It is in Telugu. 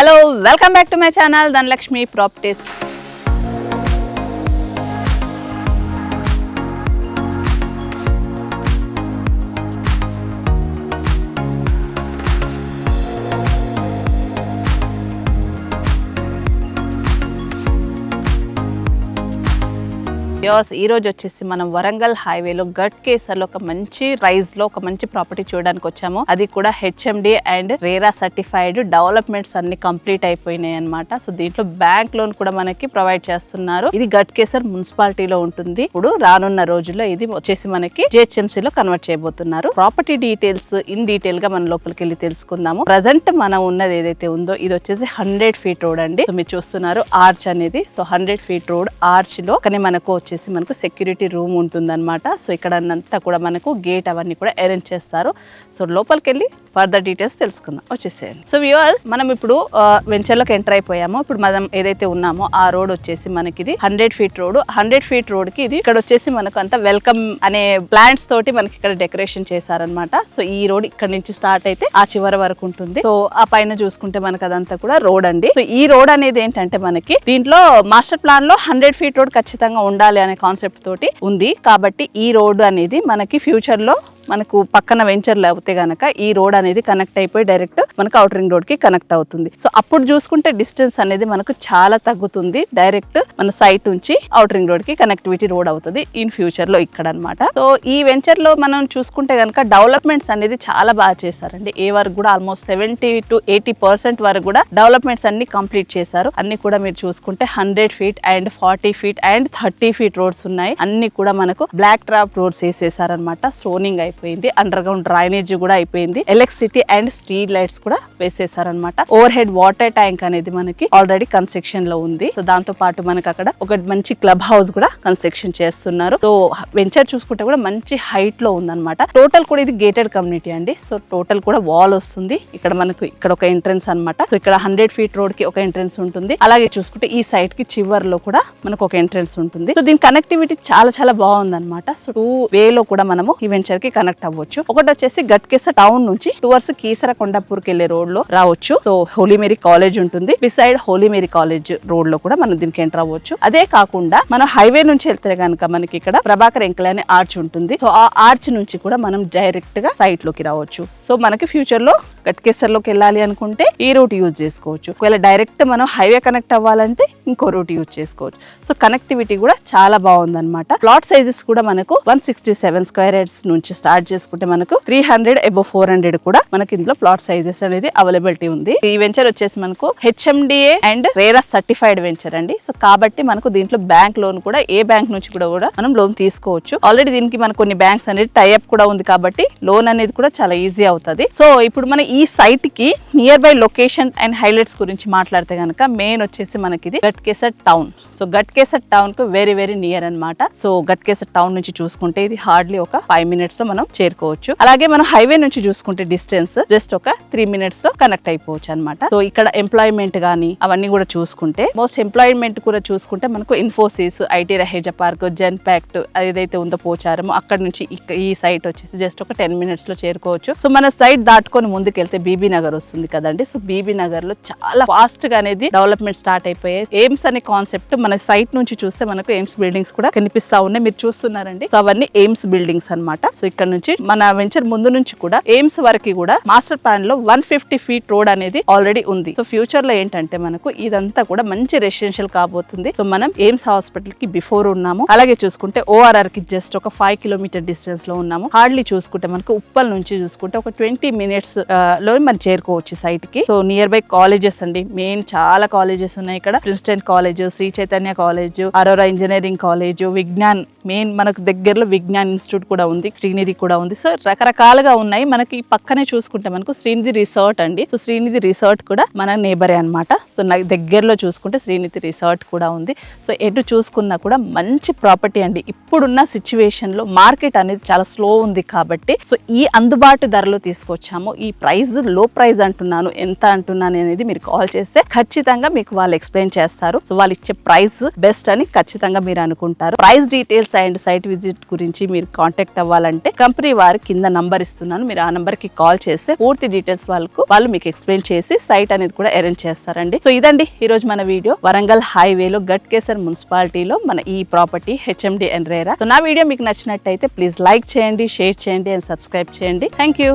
Hello, welcome back to my channel Dhanalakshmi properties. ఈ రోజు వచ్చేసి మనం వరంగల్ హైవేలో గట్ కేసర్లో ఒక మంచి ప్రైస్ లో ఒక మంచి ప్రాపర్టీ చూడడానికి వచ్చాము. అది కూడా HMD and RERA certified developments అన్ని కంప్లీట్ అయిపోయినాయి అన్నమాట. సో దీంట్లో బ్యాంక్ లోన్ కూడా మనకి ప్రొవైడ్ చేస్తున్నారు. ఇది గట్ కేసర్ మున్సిపాలిటీలో ఉంటుంది. ఇప్పుడు రానున్న రోజుల్లో ఇది వచ్చేసి మనకి జిహెచ్ఎంసీ లో కన్వర్ట్ చేయబోతున్నారు. ప్రాపర్టీ డీటెయిల్స్ ఇన్ డీటెయిల్ గా మనం లోపలికి వెళ్ళి తెలుసుకుందాము. ప్రజెంట్ మనం ఉన్నది ఏదైతే ఉందో ఇది వచ్చేసి 100 feet రోడ్ అండి. సో మీరు చూస్తున్నారు ఆర్చ్ అనేది. సో 100 feet రోడ్ ఆర్చ్ లో కానీ మనకు మనకు సెక్యూరిటీ రూమ్ ఉంటుంది అనమాట. సో ఇక్కడ అంతా కూడా మనకు గేట్ అవన్నీ కూడా అరేంజ్ చేస్తారు. సో లోపలికి వెళ్ళి ఫర్దర్ డీటెయిల్స్ తెలుసుకుందాం, వచ్చేసేయండి. సో వ్యూవర్స్, మనం ఇప్పుడు వెంచర్ లోకి ఎంటర్ అయిపోయాము. ఇప్పుడు మనం ఏదైతే ఉన్నామో ఆ రోడ్ వచ్చేసి మనకి ఇది 100 feet రోడ్. 100 feet రోడ్ కి ఇది ఇక్కడ వచ్చేసి మనకు అంతా వెల్కమ్ అనే ప్లాంట్స్ తోటి మనకి ఇక్కడ డెకరేషన్ చేశారనమాట. సో ఈ రోడ్ ఇక్కడ నుంచి స్టార్ట్ అయితే ఆ చివరి వరకు ఉంటుంది. సో ఆ పైన చూసుకుంటే మనకు అదంతా కూడా రోడ్ అండి. సో ఈ రోడ్ అనేది ఏంటంటే మనకి దీంట్లో మాస్టర్ ప్లాన్ లో 100 feet రోడ్ ఖచ్చితంగా ఉండాలి అనే కాన్సెప్ట్ తోటి ఉంది. కాబట్టి ఈ రోడ్ అనేది మనకి ఫ్యూచర్ లో మనకు పక్కన వెంచర్ లేకపోతే గనక ఈ రోడ్ అనేది కనెక్ట్ అయిపోయి డైరెక్ట్ మనకు అవుటర్ రింగ్ రోడ్ కి కనెక్ట్ అవుతుంది. సో అప్పుడు చూసుకుంటే డిస్టెన్స్ అనేది మనకు చాలా తగ్గుతుంది. డైరెక్ట్ మన సైట్ నుంచి అవుటర్ రింగ్ రోడ్ కి కనెక్టివిటీ రోడ్ అవుతుంది ఇన్ ఫ్యూచర్ లో ఇక్కడ అనమాట. సో ఈ వెంచర్ లో మనం చూసుకుంటే గనక డెవలప్మెంట్స్ అనేది చాలా బాగా చేశారండి. ఏ వరకు కూడా ఆల్మోస్ట్ 70 to 80% వరకు కూడా డెవలప్మెంట్స్ అన్ని కంప్లీట్ చేశారు. అన్ని కూడా మీరు చూసుకుంటే 100 feet and 40 feet and 30 feet roads ఉన్నాయి. అన్ని కూడా మనకు బ్లాక్ ట్రాప్ రోడ్స్ వేసేసారనమాట. స్టోనింగ్ అయిపోయింది, అండర్ గ్రౌండ్ డ్రైనేజ్ కూడా అయిపోయింది, ఎలక్ట్రిసిటీ అండ్ స్ట్రీట్ లైట్స్ కూడా వేసేసారనమాట. ఓవర్ హెడ్ వాటర్ ట్యాంక్ అనేది మనకి ఆల్రెడీ కన్స్ట్రక్షన్ లో ఉంది. సో దాంతో పాటు మనకి అక్కడ ఒక మంచి క్లబ్ హౌస్ కూడా కన్స్ట్రక్షన్ చేస్తున్నారు. సో వెంచర్ చూసుకుంటే కూడా మంచి హైట్ లో ఉందన్నమాట. టోటల్ కూడా ఇది గేటెడ్ కమ్యూనిటీ అండి. సో టోటల్ కూడా వాల్ వస్తుంది. ఇక్కడ మనకు ఇక్కడ ఒక ఎంట్రెన్స్ అనమాట. సో ఇక్కడ 100 feet రోడ్ కి ఒక ఎంట్రెన్స్ ఉంటుంది. అలాగే చూసుకుంటే ఈ సైడ్ కి చివర్లో కూడా మనకు ఒక ఎంట్రెన్స్ ఉంటుంది. సో దీని కనెక్టివిటీ చాలా చాలా బాగుంది అనమాట. సో 2 వేలో కూడా మనము ఈ వెంచర్ కి కనెక్ట్ అవ్వచ్చు. ఒకటి వచ్చేసి గట్కేసర్ టౌన్ నుంచి టువర్డ్స్ కీసర కొండాపూర్కి వెళ్లే రోడ్ లో రావచ్చు. సో హోలీ మేరీ కాలేజ్ ఉంటుంది. Beside Holy Mary College road లో కూడా మనం దీనికి ఎంటర్ అవ్వచ్చు. అదే కాకుండా మనం హైవే నుంచి వెళ్తే కనుక మనకి ఇక్కడ ప్రభాకర్ ఎంకల్ అనే ఆర్చ్ ఉంటుంది. సో ఆ ఆర్చ్ నుంచి కూడా మనం డైరెక్ట్ గా సైట్ లోకి రావచ్చు. సో మనకి ఫ్యూచర్ లో గట్కేసర్ లోకి వెళ్ళాలి అనుకుంటే ఈ రూట్ యూజ్ చేసుకోవచ్చు. ఒకవేళ డైరెక్ట్ మనం హైవే కనెక్ట్ అవ్వాలంటే ఇంకో రూట్ యూజ్ చేసుకోవచ్చు. సో కనెక్టివిటీ కూడా చాలా బాగుందన్నమాట. ప్లాట్ సైజెస్ కూడా మనకు 167 square yards నుంచి స్టార్ట్ చేసుకుంటే మనకు 300 above 400 కూడా మనకి ఇందులో ప్లాట్ సైజెస్ అనేది అవైలబిలిటీ ఉంది. ఈ వెంచర్ వచ్చేసి మనకు HMDA and RERA certified venture అండి. సో కాబట్టి మనకు దీంట్లో బ్యాంక్ లోన్ కూడా ఏ బ్యాంక్ నుంచి కూడా మనం లోన్ తీసుకోవచ్చు. ఆల్రెడీ దీనికి మనకు కొన్ని బ్యాంక్స్ అనేది టైఅప్ కూడా ఉంది కాబట్టి లోన్ అనేది కూడా చాలా ఈజీ అవుతుంది. సో ఇప్పుడు మన ఈ సైట్ కి near by location and highlights గురించి మాట్లాడితే కనుక మెయిన్ వచ్చేసి మనకి ఇది Ghatkesar town. So Ghatkesar town కు వెరీ వెరీ నియర్ అనమాట. సో గట్కేసర్ టౌన్ నుంచి చూసుకుంటే ఇది హార్డ్లీ ఒక 5 minutes లో మనం చేరుకోవచ్చు. అలాగే మనం హైవే నుంచి చూసుకుంటే డిస్టెన్స్ జస్ట్ ఒక 3 minutes లో కనెక్ట్ అయిపోవచ్చు అనమాట. సో ఇక్కడ ఎంప్లాయ్మెంట్ గానీ అవన్నీ కూడా చూసుకుంటే మోస్ట్ ఎంప్లాయ్మెంట్ కూడా చూసుకుంటే మనకు Infosys, IT Raheja park, Genpact ఏదైతే ఉందో పోచారమో అక్కడ నుంచి ఈ సైట్ వచ్చేసి జస్ట్ ఒక 10 minutes లో చేరుకోవచ్చు. సో మన సైట్ దాటుకొని ముందుకెళ్తే బీబీ నగర్ వస్తుంది కదండి. సో బీబీ నగర్ లో చాలా ఫాస్ట్ గా అనేది డెవలప్మెంట్ స్టార్ట్ అయిపోయాయి. ఎయిమ్స్ అనే కాన్సెప్ట్ మన సైట్ నుంచి చూస్తే మనకు ఎయిమ్స్ బిల్డింగ్స్ కూడా కనిపిస్తా ఉన్నాయి. మీరు చూస్తున్నారండి. సో అవన్నీ ఎయిమ్స్ బిల్డింగ్స్ అన్నమాట. సో ఇక్కడ నుంచి మన వెంచర్ ముందు నుంచి కూడా ఎయిమ్స్ వరకు కూడా మాస్టర్ ప్లాన్ లో 150 feet రోడ్ అనేది ఆల్రెడీ ఉంది. సో ఫ్యూచర్ లో ఏంటంటే మనకు ఇదంతా కూడా మంచి రెసిడెన్షియల్ కాబోతుంది. సో మనం ఎయిమ్స్ హాస్పిటల్ కి బిఫోర్ ఉన్నాము. అలాగే చూసుకుంటే ఓఆర్ఆర్ కి జస్ట్ ఒక 5 kilometer డిస్టెన్స్ లో ఉన్నాము. హార్డ్లీ చూసుకుంటే మనకు ఉప్పల్ నుంచి చూసుకుంటే ఒక 20 minutes లో మనం చేరుకోవచ్చు సైట్ కి. సో నియర్ బై కాలేజెస్ అండి. మెయిన్ చాలా కాలేజెస్ ఉన్నాయి ఇక్కడ. Princeton College, Sri Chaitanya College, Aurora Engineering College, Vignan main మనకు దగ్గరలో విజ్ఞాన్ ఇన్స్టిట్యూట్ కూడా ఉంది, శ్రీనిధి కూడా ఉంది. సో రకరకాలుగా ఉన్నాయి. మనకి పక్కనే చూసుకుంటే మనకు శ్రీనిధి రిసార్ట్ అండి. సో శ్రీనిధి రిసార్ట్ కూడా మన నేబరే అనమాట. సో నాకు దగ్గరలో చూసుకుంటే శ్రీనిధి రిసార్ట్ కూడా ఉంది. సో ఎటు చూసుకున్నా కూడా మంచి ప్రాపర్టీ అండి. ఇప్పుడున్న సిచ్యువేషన్ లో మార్కెట్ అనేది చాలా స్లో ఉంది కాబట్టి సో ఈ అందుబాటు ధరలో తీసుకొచ్చాము. ఈ ప్రైస్ లో ప్రైస్ అంటున్నాను, ఎంత అంటున్నాను అనేది మీరు కాల్ చేస్తే ఖచ్చితంగా మీకు వాళ్ళు ఎక్స్ప్లెయిన్ చేస్తారు. చేస్తారు. సో వాళ్ళు ఇచ్చే ప్రైస్ బెస్ట్ అని ఖచ్చితంగా మీరు అనుకుంటారు. Price details and site visit గురించి మీరు కాంటాక్ట్ అవ్వాలంటే కంపెనీ వారి కింద నంబర్ ఇస్తున్నాను, మీరు ఆ నంబర్ కి కాల్ చేస్తే పూర్తి డీటెయిల్స్ వాళ్ళు మీకు ఎక్స్ప్లెయిన్ చేసి సైట్ అనేది కూడా అరేంజ్ చేస్తారండి. సో ఇదండి ఈ రోజు మన వీడియో. వరంగల్ హైవేలో గట్కేసర్ మున్సిపాలిటీలో మన ఈ property HMD and RERA. So నా వీడియో మీకు నచ్చినట్టయితే ప్లీజ్ లైక్ చేయండి, షేర్ చేయండి అండ్ సబ్స్క్రైబ్ చేయండి. Thank you.